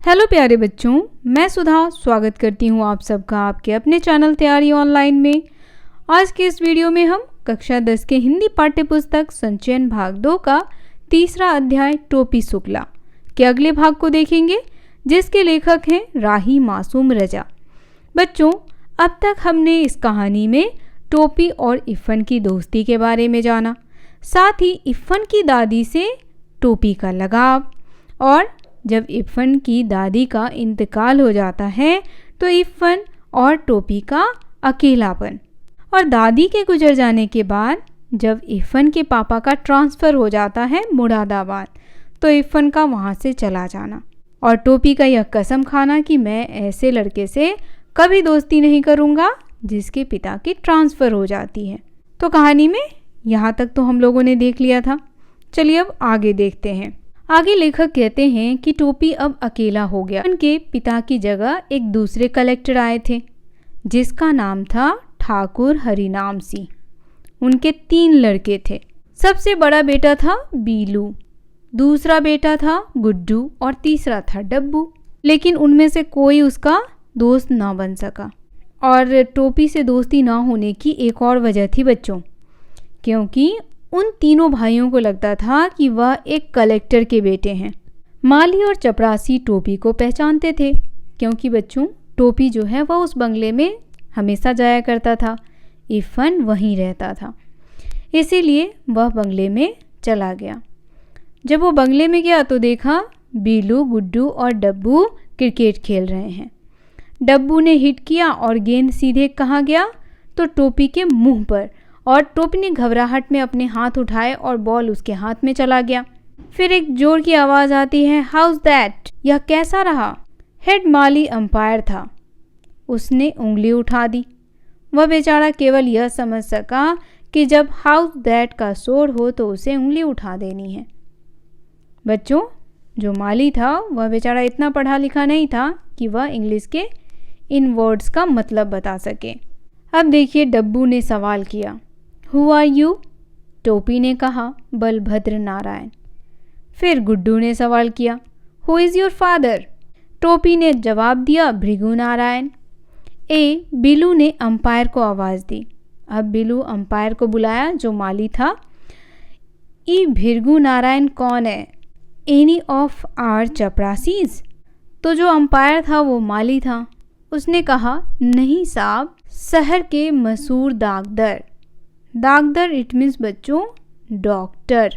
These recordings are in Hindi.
हेलो प्यारे बच्चों, मैं सुधा स्वागत करती हूँ आप सबका आपके अपने चैनल तैयारी ऑनलाइन में। आज के इस वीडियो में हम कक्षा 10 के हिंदी पाठ्य पुस्तक संचयन भाग 2 का तीसरा अध्याय टोपी शुक्ला के अगले भाग को देखेंगे, जिसके लेखक हैं राही मासूम रजा। बच्चों, अब तक हमने इस कहानी में टोपी और इफ़न की दोस्ती के बारे में जाना, साथ ही इफ़न की दादी से टोपी का लगाव, और जब इफ़न की दादी का इंतकाल हो जाता है तो इफ़न और टोपी का अकेलापन, और दादी के गुजर जाने के बाद जब इफ़न के पापा का ट्रांसफ़र हो जाता है मुरादाबाद, तो इफ़न का वहाँ से चला जाना, और टोपी का यह कसम खाना कि मैं ऐसे लड़के से कभी दोस्ती नहीं करूँगा जिसके पिता की ट्रांसफ़र हो जाती है। तो कहानी में यहाँ तक तो हम लोगों ने देख लिया था। चलिए अब आगे देखते हैं। आगे लेखक कहते हैं कि टोपी अब अकेला हो गया। उनके पिता की जगह एक दूसरे कलेक्टर आए थे, जिसका नाम था ठाकुर हरिनाम सिंह। उनके 3 लड़के थे। सबसे बड़ा बेटा था बीलू, दूसरा बेटा था गुड्डू और तीसरा था डब्बू। लेकिन उनमें से कोई उसका दोस्त ना बन सका। और टोपी से दोस्ती ना होने की एक और वजह थी बच्चों, क्योंकि उन तीनों भाइयों को लगता था कि वह एक कलेक्टर के बेटे हैं। माली और चपरासी टोपी को पहचानते थे, क्योंकि बच्चों टोपी जो है वह उस बंगले में हमेशा जाया करता था। इफ़न वहीं रहता था, इसीलिए वह बंगले में चला गया। जब वो बंगले में गया तो देखा बीलू, गुड्डू और डब्बू क्रिकेट खेल रहे हैं। डब्बू ने हिट किया और गेंद सीधे कहाँ गया तो टोपी के मुंह पर, और टोपी ने घबराहट में अपने हाथ उठाए और बॉल उसके हाथ में चला गया। फिर एक जोर की आवाज़ आती है, हाउस दैट, यह कैसा रहा। हेड माली अंपायर था, उसने उंगली उठा दी। वह बेचारा केवल यह समझ सका कि जब हाउस दैट का शोर हो तो उसे उंगली उठा देनी है। बच्चों, जो माली था वह बेचारा इतना पढ़ा लिखा नहीं था कि वह इंग्लिश के इन वर्ड्स का मतलब बता सके। अब देखिए, डब्बू ने सवाल किया, हु आर यू? टोपी ने कहा, बलभद्र नारायण। फिर गुड्डू ने सवाल किया, हु इज़ योर फादर? टोपी ने जवाब दिया, भृगु नारायण। बिलू ने अंपायर को आवाज़ दी। अब बिलू अंपायर को बुलाया, जो माली था। भृगु नारायण कौन है? एनी ऑफ आर चपरासीज? तो जो अंपायर था वो माली था। उसने कहा, नहीं साहब, शहर के मशहूर दागदर। दागदर इट मीन्स बच्चों डॉक्टर,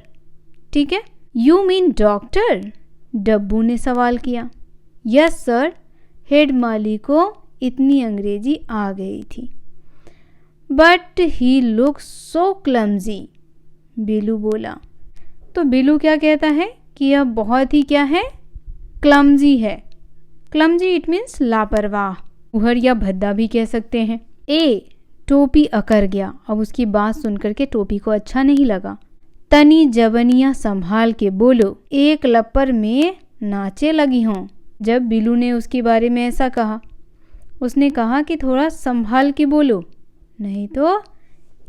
ठीक है। You mean doctor? डब्बू ने सवाल किया। Yes sir. हेड माली को इतनी अंग्रेजी आ गई थी। But he look so clumsy, Bilu बोला। तो बिलू क्या कहता है कि यह बहुत ही क्या है, क्लमजी है। क्लमजी इट मीन्स लापरवाह, उहर या भद्दा भी कह सकते हैं। टोपी अकर गया। अब उसकी बात सुनकर के टोपी को अच्छा नहीं लगा। तनी जवनिया संभाल के बोलो, एक लपर में नाचे लगी हों। जब बिलू ने उसके बारे में ऐसा कहा, उसने कहा कि थोड़ा संभाल के बोलो, नहीं तो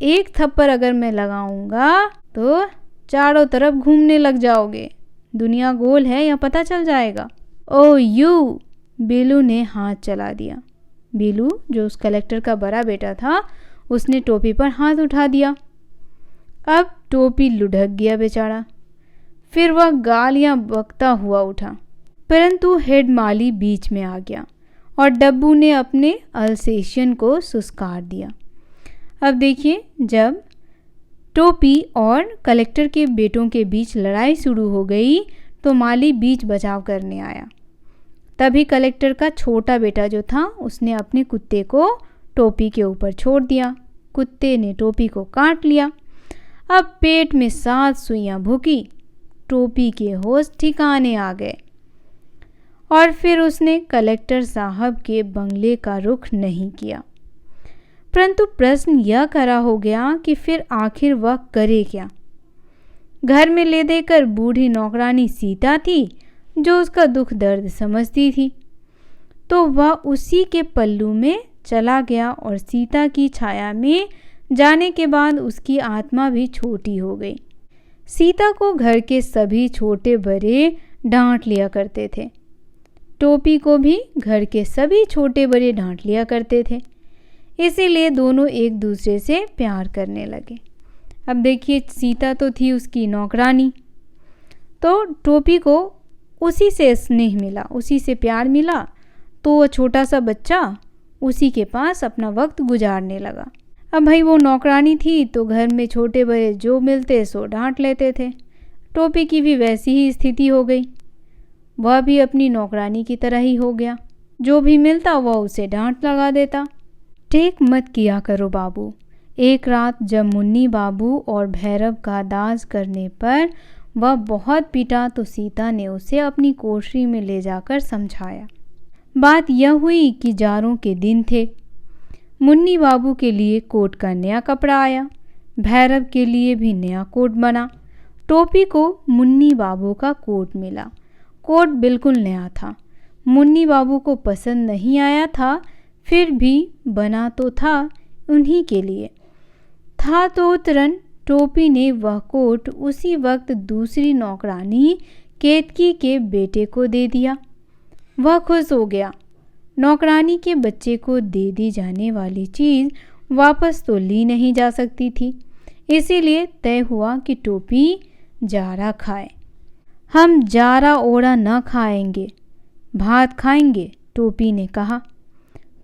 एक थप्पड़ अगर मैं लगाऊंगा तो चारों तरफ घूमने लग जाओगे। दुनिया गोल है, यह पता चल जाएगा। ओ यू, बिलू ने हाथ चला दिया। बिलू, जो उस कलेक्टर का बड़ा बेटा था, उसने टोपी पर हाथ उठा दिया। अब टोपी लुढ़क गया बेचारा। फिर वह गालियां बकता हुआ उठा, परंतु हेड माली बीच में आ गया और डब्बू ने अपने अल्सेशियन को सुस्कार दिया। अब देखिए, जब टोपी और कलेक्टर के बेटों के बीच लड़ाई शुरू हो गई तो माली बीच बचाव करने आया। तभी कलेक्टर का छोटा बेटा जो था, उसने अपने कुत्ते को टोपी के ऊपर छोड़ दिया। कुत्ते ने टोपी को काट लिया। अब पेट में 7 सुइयां भूकी। टोपी के होश ठिकाने आ गए और फिर उसने कलेक्टर साहब के बंगले का रुख नहीं किया। परंतु प्रश्न यह खड़ा हो गया कि फिर आखिर वह करे क्या। घर में ले देकर बूढ़ी नौकरानी सीता थी, जो उसका दुख दर्द समझती थी, तो वह उसी के पल्लू में चला गया और सीता की छाया में जाने के बाद उसकी आत्मा भी छोटी हो गई। सीता को घर के सभी छोटे बड़े डांट लिया करते थे। टोपी को भी घर के सभी छोटे बड़े डांट लिया करते थे, इसीलिए दोनों एक दूसरे से प्यार करने लगे। अब देखिए, सीता तो थी उसकी नौकरानी, तो टोपी को उसी से स्नेह मिला, उसी से प्यार मिला, तो वो छोटा सा बच्चा उसी के पास अपना वक्त गुजारने लगा। अब भाई वो नौकरानी थी तो घर में छोटे बड़े जो मिलते सो डांट लेते थे। टोपी की भी वैसी ही स्थिति हो गई, वह भी अपनी नौकरानी की तरह ही हो गया, जो भी मिलता वह उसे डांट लगा देता। टेक मत किया करो बाबू। एक रात जब मुन्नी बाबू और भैरव का दाज करने पर वह बहुत पीटा तो सीता ने उसे अपनी कोठरी में ले जाकर समझाया। बात यह हुई कि जाड़ों के दिन थे। मुन्नी बाबू के लिए कोट का नया कपड़ा आया, भैरव के लिए भी नया कोट बना। टोपी को मुन्नी बाबू का कोट मिला। कोट बिल्कुल नया था, मुन्नी बाबू को पसंद नहीं आया था, फिर भी बना तो था उन्हीं के लिए। था तो तुरंत टोपी ने वह कोट उसी वक्त दूसरी नौकरानी केतकी के बेटे को दे दिया। वह खुश हो गया। नौकरानी के बच्चे को दे दी जाने वाली चीज़ वापस तो ली नहीं जा सकती थी, इसीलिए तय हुआ कि टोपी जारा खाए। हम जारा ओड़ा न खाएंगे, भात खाएंगे, टोपी ने कहा।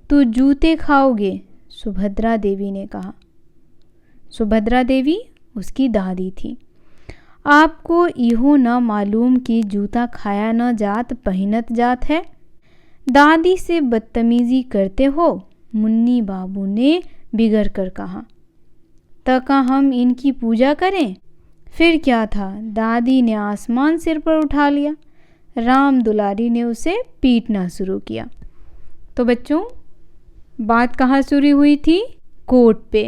तू जूते खाओगे, सुभद्रा देवी ने कहा। सुभद्रा देवी उसकी दादी थी। आपको इहो न मालूम कि जूता खाया न जात पहिनत जात है। दादी से बदतमीजी करते हो, मुन्नी बाबू ने बिगड़ कर कहा। तका हम इनकी पूजा करें? फिर क्या था, दादी ने आसमान सिर पर उठा लिया। राम दुलारी ने उसे पीटना शुरू किया। तो बच्चों, बात कहाँ शुरू हुई थी? कोट पे,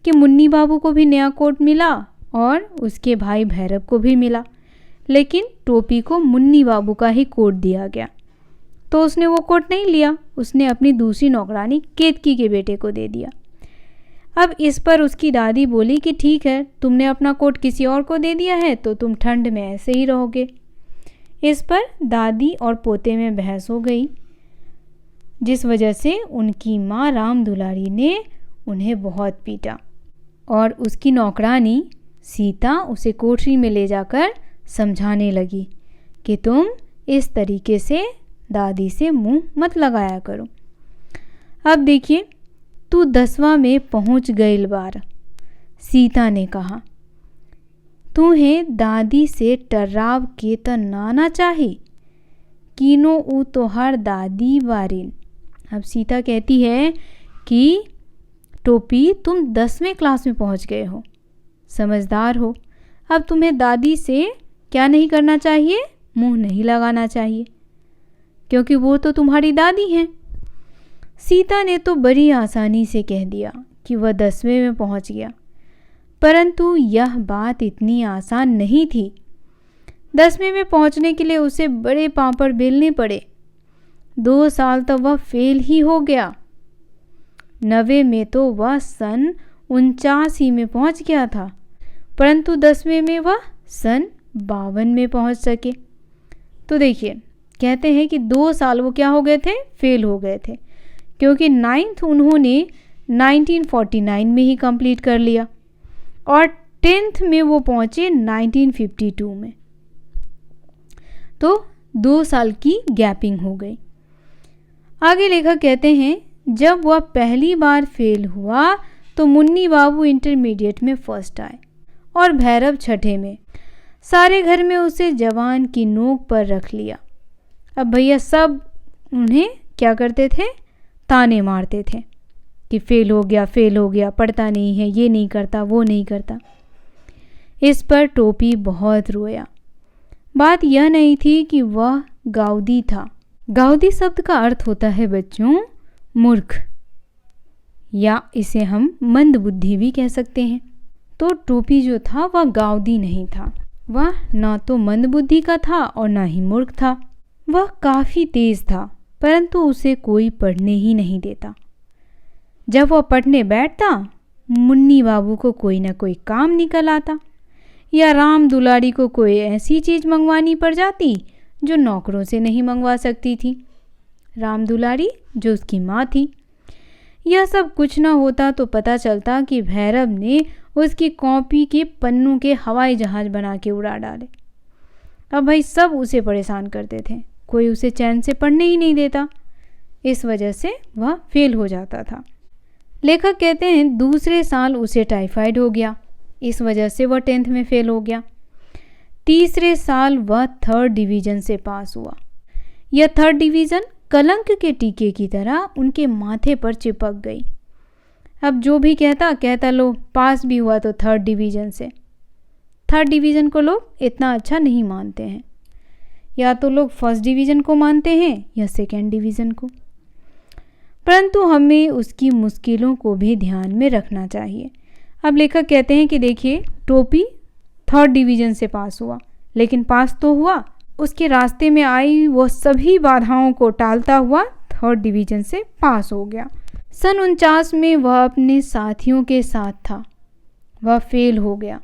कि मुन्नी बाबू को भी नया कोट मिला और उसके भाई भैरव को भी मिला, लेकिन टोपी को मुन्नी बाबू का ही कोट दिया गया। तो उसने वो कोट नहीं लिया, उसने अपनी दूसरी नौकरानी केतकी के बेटे को दे दिया। अब इस पर उसकी दादी बोली कि ठीक है, तुमने अपना कोट किसी और को दे दिया है तो तुम ठंड में ऐसे ही रहोगे। इस पर दादी और पोते में बहस हो गई, जिस वजह से उनकी माँ राम दुलारी ने उन्हें बहुत पीटा और उसकी नौकरानी सीता उसे कोठरी में ले जाकर समझाने लगी कि तुम इस तरीके से दादी से मुंह मत लगाया करो। अब देखिए, तू 10वां में पहुंच गईल बार, सीता ने कहा। तुम्हें दादी से टर्राव के त नाना चाही, कीनो ऊ तोहार दादी वारिन। अब सीता कहती है कि टोपी, तुम 10वें क्लास में पहुंच गए हो, समझदार हो, अब तुम्हें दादी से क्या नहीं करना चाहिए? मुंह नहीं लगाना चाहिए, क्योंकि वो तो तुम्हारी दादी हैं। सीता ने तो बड़ी आसानी से कह दिया कि वह 10वें में पहुंच गया, परंतु यह बात इतनी आसान नहीं थी। 10वें में पहुंचने के लिए उसे बड़े पापड़ बेलने पड़े। 2 साल तो वह फेल ही हो गया। 9वें में तो वह सन 49 में पहुंच गया था, परंतु 10वें में वह सन 52 में पहुंच सके। तो देखिए, कहते हैं कि 2 साल वो क्या हो गए थे? फेल हो गए थे, क्योंकि 9th उन्होंने 1949 में ही कंप्लीट कर लिया और 10th में वो पहुंचे 1952 में। तो 2 साल की गैपिंग हो गई। आगे लेखक कहते हैं, जब वह पहली बार फेल हुआ तो मुन्नी बाबू इंटरमीडिएट में फर्स्ट आए और भैरव 6ठे में। सारे घर में उसे जवान की नोक पर रख लिया। अब भैया सब उन्हें क्या करते थे? ताने मारते थे कि फेल हो गया, पढ़ता नहीं है, ये नहीं करता, वो नहीं करता। इस पर टोपी बहुत रोया। बात यह नहीं थी कि वह गाउदी था। गाउदी शब्द का अर्थ होता है बच्चों मूर्ख, या इसे हम मंदबुद्धि भी कह सकते हैं। तो टोपी जो था वह गाउदी नहीं था, वह ना तो मंदबुद्धि का था और ना ही मूर्ख था। वह काफ़ी तेज था, परंतु उसे कोई पढ़ने ही नहीं देता। जब वह पढ़ने बैठता, मुन्नी बाबू को कोई ना कोई काम निकल आता या राम दुलारी को कोई ऐसी चीज़ मंगवानी पड़ जाती जो नौकरों से नहीं मंगवा सकती थी। राम दुलारी जो उसकी माँ थी। यह सब कुछ न होता तो पता चलता कि भैरव ने उसकी कॉपी के पन्नों के हवाई जहाज बना के उड़ा डाले। अब भाई सब उसे परेशान करते थे, कोई उसे चैन से पढ़ने ही नहीं देता। इस वजह से वह फेल हो जाता था। लेखक कहते हैं दूसरे साल उसे टाइफाइड हो गया, इस वजह से वह 10th में फेल हो गया। तीसरे साल वह 3rd डिवीज़न से पास हुआ। यह 3rd डिवीज़न कलंक के टीके की तरह उनके माथे पर चिपक गई। अब जो भी कहता लो पास भी हुआ तो 3rd डिवीज़न से। 3rd डिवीज़न को लोग इतना अच्छा नहीं मानते हैं, या तो लोग 1st डिवीज़न को मानते हैं या 2nd डिवीज़न को। परंतु हमें उसकी मुश्किलों को भी ध्यान में रखना चाहिए। अब लेखक कहते हैं कि देखिए टोपी 3rd डिवीज़न से पास हुआ, लेकिन पास तो हुआ, उसके रास्ते में आई वो सभी बाधाओं को टालता हुआ 3rd डिवीज़न से पास हो गया। सन 49 में वह अपने साथियों के साथ था, वह फेल हो गया।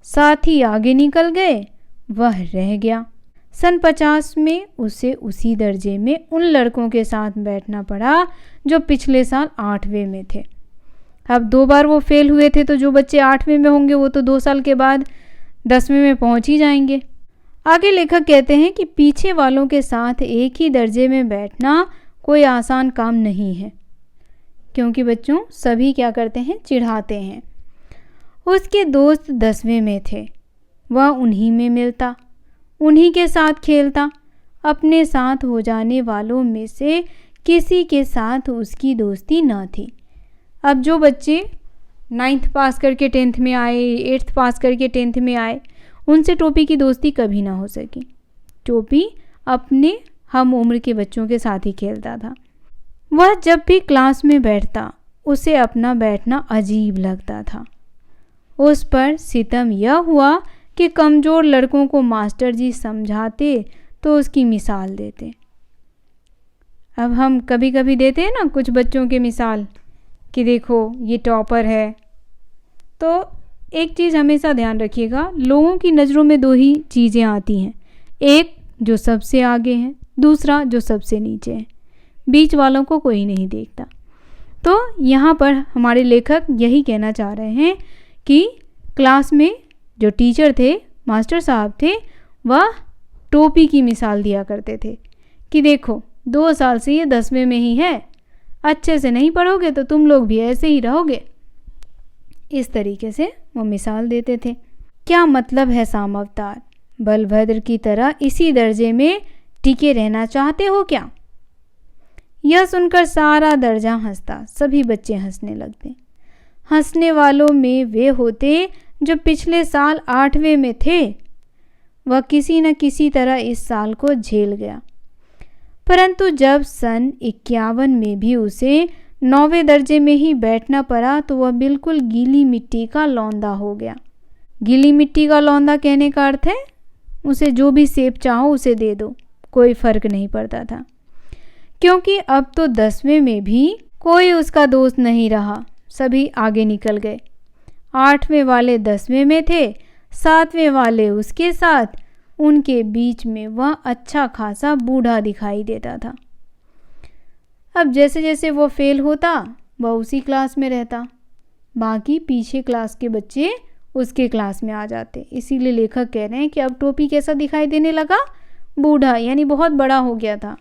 साथी आगे निकल गए, वह रह गया। सन 50 में उसे उसी दर्जे में उन लड़कों के साथ बैठना पड़ा जो पिछले साल 8वें में थे। अब 2 बार वो फेल हुए थे, तो जो बच्चे 8वें में होंगे वो तो 2 साल के बाद 10वें में पहुंच ही जाएंगे। आगे लेखक कहते हैं कि पीछे वालों के साथ एक ही दर्जे में बैठना कोई आसान काम नहीं है, क्योंकि बच्चों सभी क्या करते हैं, चिढ़ाते हैं। उसके दोस्त 10वें में थे, वह उन्हीं में मिलता, उन्हीं के साथ खेलता। अपने साथ हो जाने वालों में से किसी के साथ उसकी दोस्ती न थी। अब जो बच्चे 9th पास करके 10th में आए, 8th पास करके 10th में आए, उनसे टोपी की दोस्ती कभी ना हो सकी। टोपी अपने हम उम्र के बच्चों के साथ ही खेलता था। वह जब भी क्लास में बैठता उसे अपना बैठना अजीब लगता था। उस पर सितम यह हुआ कि कमज़ोर लड़कों को मास्टर जी समझाते तो उसकी मिसाल देते। अब हम कभी कभी देते हैं ना कुछ बच्चों के मिसाल कि देखो ये टॉपर है। तो एक चीज़ हमेशा ध्यान रखिएगा, लोगों की नज़रों में 2 ही चीज़ें आती हैं, एक जो सबसे आगे है, दूसरा जो सबसे नीचे है, बीच वालों को कोई नहीं देखता। तो यहाँ पर हमारे लेखक यही कहना चाह रहे हैं कि क्लास में जो टीचर थे, मास्टर साहब थे, वह टोपी की मिसाल दिया करते थे कि देखो 2 साल से ये 10वें में ही है, अच्छे से नहीं पढ़ोगे तो तुम लोग भी ऐसे ही रहोगे। इस तरीके से वो मिसाल देते थे। क्या मतलब है सामवतार? बलभद्र की तरह इसी दर्जे में टिके रहना चाहते हो क्या? यह सुनकर सारा दर्जा हंसता, सभी बच्चे हंसने लगते। हंसने वालों में वे होते जो पिछले साल 8वें में थे। वह किसी न किसी तरह इस साल को झेल गया, परंतु जब सन 51 में भी उसे 9वें दर्जे में ही बैठना पड़ा तो वह बिल्कुल गीली मिट्टी का लौंदा हो गया। गीली मिट्टी का लौंदा कहने का अर्थ है उसे जो भी सेब चाहो उसे दे दो, कोई फर्क नहीं पड़ता था, क्योंकि अब तो 10वें में भी कोई उसका दोस्त नहीं रहा, सभी आगे निकल गए। 8वें वाले 10वें में थे, 7वें वाले उसके साथ, उनके बीच में वह अच्छा खासा बूढ़ा दिखाई देता था। अब जैसे जैसे वो फेल होता वह उसी क्लास में रहता, बाकी पीछे क्लास के बच्चे उसके क्लास में आ जाते। इसीलिए लेखक कह रहे हैं कि अब टोपी कैसा दिखाई देने लगा, बूढ़ा, यानी बहुत बड़ा हो गया था।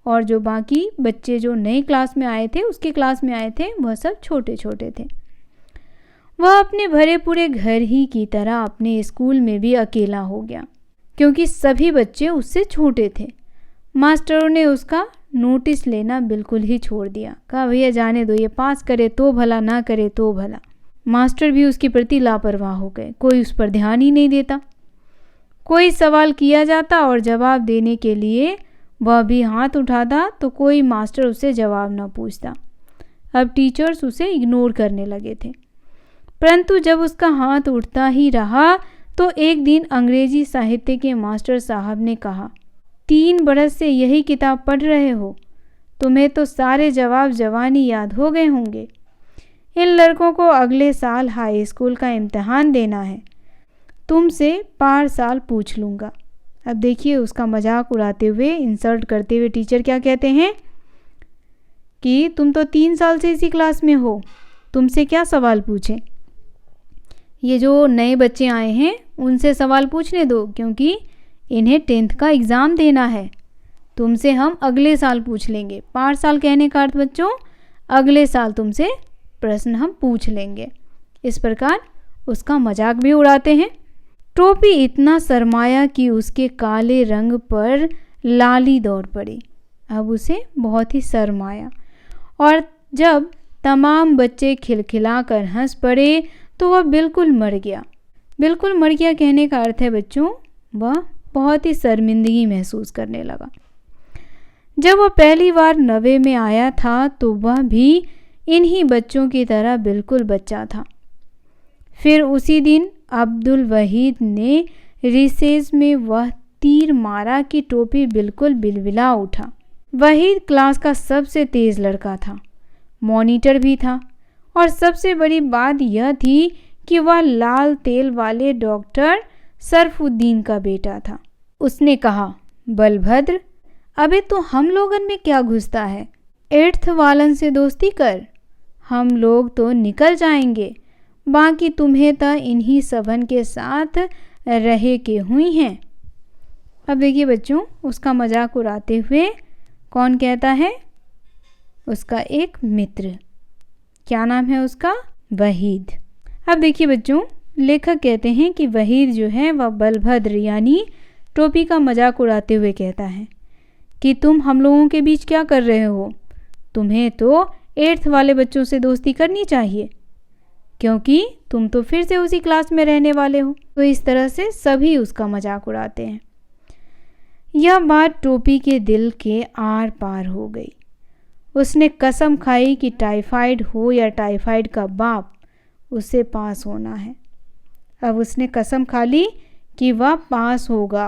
और जो बाकी बच्चे जो नए क्लास में आए थे, उसके क्लास में आए थे, वह सब छोटे छोटे थे। वह अपने भरे पूरे घर ही की तरह अपने स्कूल में भी अकेला हो गया, क्योंकि सभी बच्चे उससे छोटे थे। मास्टरों ने उसका नोटिस लेना बिल्कुल ही छोड़ दिया, कहा भैया जाने दो, ये पास करे तो भला, ना करे तो भला। मास्टर भी उसके प्रति लापरवाह हो गए, कोई उस पर ध्यान ही नहीं देता। कोई सवाल किया जाता और जवाब देने के लिए वह भी हाथ उठाता तो कोई मास्टर उससे जवाब न पूछता। अब टीचर्स उसे इग्नोर करने लगे थे, परंतु जब उसका हाथ उठता ही रहा तो एक दिन अंग्रेजी साहित्य के मास्टर साहब ने कहा, 3 बरस से यही किताब पढ़ रहे हो, तुम्हें तो सारे जवाब जवानी याद हो गए होंगे। इन लड़कों को अगले साल हाई स्कूल का इम्तिहान देना है, तुमसे पार साल पूछ लूँगा। अब देखिए उसका मजाक उड़ाते हुए, इंसल्ट करते हुए टीचर क्या कहते हैं कि तुम तो 3 साल से इसी क्लास में हो, तुमसे क्या सवाल पूछें। ये जो नए बच्चे आए हैं उनसे सवाल पूछने दो, क्योंकि इन्हें 10th का एग्ज़ाम देना है। तुमसे हम अगले साल पूछ लेंगे। 5 साल कहने का अर्थ बच्चों, अगले साल तुमसे प्रश्न हम पूछ लेंगे। इस प्रकार उसका मजाक भी उड़ाते हैं। टोपी इतना शर्माया कि उसके काले रंग पर लाली दौड़ पड़ी। अब उसे बहुत ही शर्म आया, और जब तमाम बच्चे खिलखिलाकर हंस पड़े तो वह बिल्कुल मर गया। बिल्कुल मर गया कहने का अर्थ है बच्चों, वह बहुत ही शर्मिंदगी महसूस करने लगा। जब वह पहली बार 90 में आया था तो वह भी इन्हीं बच्चों की तरह बिल्कुल बच्चा था। फिर उसी दिन अब्दुल वहीद ने रिसेस में वह तीर मारा कि टोपी बिल्कुल बिलबिला उठा। वहीद क्लास का सबसे तेज लड़का था, मॉनिटर भी था, और सबसे बड़ी बात यह थी कि वह लाल तेल वाले डॉक्टर सरफुद्दीन का बेटा था। उसने कहा, बलभद्र, अबे तो हम लोगन में क्या घुसता है? 8th वालन से दोस्ती कर, हम लोग तो निकल जाएंगे, बाकी तुम्हें तो इन्हीं सबन के साथ रहे के हुई हैं। अब देखिए बच्चों, उसका मजाक उड़ाते हुए कौन कहता है? उसका एक मित्र। क्या नाम है उसका? वहीद। अब देखिए बच्चों, लेखक कहते हैं कि वहीद जो है वह बलभद्र यानी टोपी का मजाक उड़ाते हुए कहता है कि तुम हम लोगों के बीच क्या कर रहे हो? तुम्हें तो 8th वाले बच्चों से दोस्ती करनी चाहिए, क्योंकि तुम तो फिर से उसी क्लास में रहने वाले हो। तो इस तरह से सभी उसका मजाक उड़ाते हैं। यह बात टोपी के दिल के आर पार हो गई। उसने कसम खाई कि टाइफाइड हो या टाइफाइड का बाप, उसे पास होना है। अब उसने कसम खा ली कि वह पास होगा,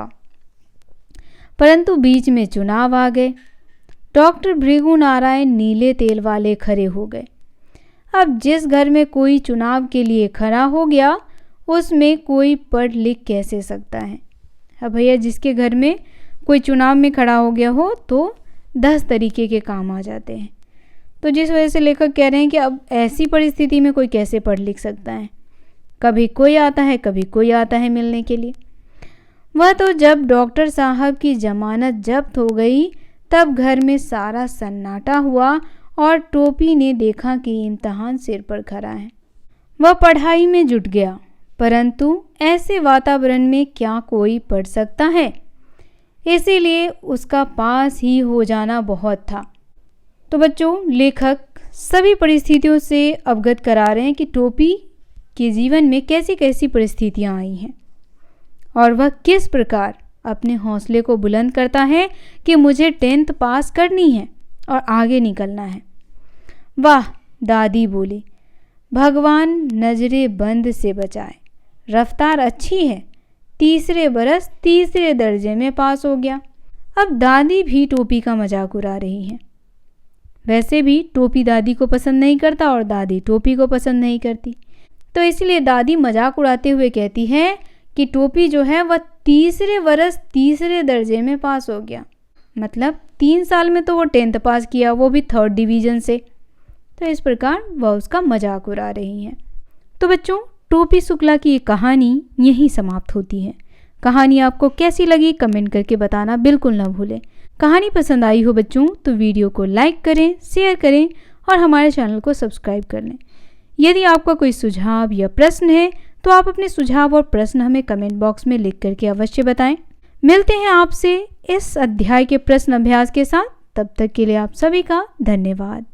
परंतु बीच में चुनाव आ गए। डॉक्टर भृगु नारायण नीले तेल वाले खड़े हो गए। अब जिस घर में कोई चुनाव के लिए खड़ा हो गया, उसमें कोई पढ़ लिख कैसे सकता है? अब भैया, जिसके घर में कोई चुनाव में खड़ा हो गया हो तो 10 तरीके के काम आ जाते हैं। तो जिस वजह से लेखक कह रहे हैं कि अब ऐसी परिस्थिति में कोई कैसे पढ़ लिख सकता है? कभी कोई आता है, कभी कोई आता है मिलने के लिए। वह तो जब डॉक्टर साहब की जमानत जब्त हो गई तब घर में सारा सन्नाटा हुआ और टोपी ने देखा कि इम्तिहान सिर पर खड़ा है। वह पढ़ाई में जुट गया, परंतु ऐसे वातावरण में क्या कोई पढ़ सकता है? इसीलिए उसका पास ही हो जाना बहुत था। तो बच्चों, लेखक सभी परिस्थितियों से अवगत करा रहे हैं कि टोपी के जीवन में कैसी कैसी परिस्थितियां आई हैं और वह किस प्रकार अपने हौसले को बुलंद करता है कि मुझे 10th पास करनी है और आगे निकलना है। वाह, दादी बोली, भगवान नजरे बंद से बचाए, रफ्तार अच्छी है, 3रे बरस 3रे दर्जे में पास हो गया। अब दादी भी टोपी का मजाक उड़ा रही हैं। वैसे भी टोपी दादी को पसंद नहीं करता और दादी टोपी को पसंद नहीं करती, तो इसलिए दादी मजाक उड़ाते हुए कहती है कि टोपी जो है वह 3रे बरस 3रे दर्जे में पास हो गया। मतलब 3 साल में तो वो 10th पास किया, वो भी 3rd डिवीज़न से। तो इस प्रकार वह उसका मजाक उड़ा रही हैं। तो बच्चों, टोपी शुक्ला की ये कहानी यहीं समाप्त होती है। कहानी आपको कैसी लगी कमेंट करके बताना बिल्कुल ना भूलें। कहानी पसंद आई हो बच्चों तो वीडियो को लाइक करें, शेयर करें और हमारे चैनल को सब्सक्राइब कर लें। यदि आपका कोई सुझाव या प्रश्न है तो आप अपने सुझाव और प्रश्न हमें कमेंट बॉक्स में लिख करके अवश्य बताएं। मिलते हैं आपसे इस अध्याय के प्रश्न अभ्यास के साथ। तब तक के लिए आप सभी का धन्यवाद।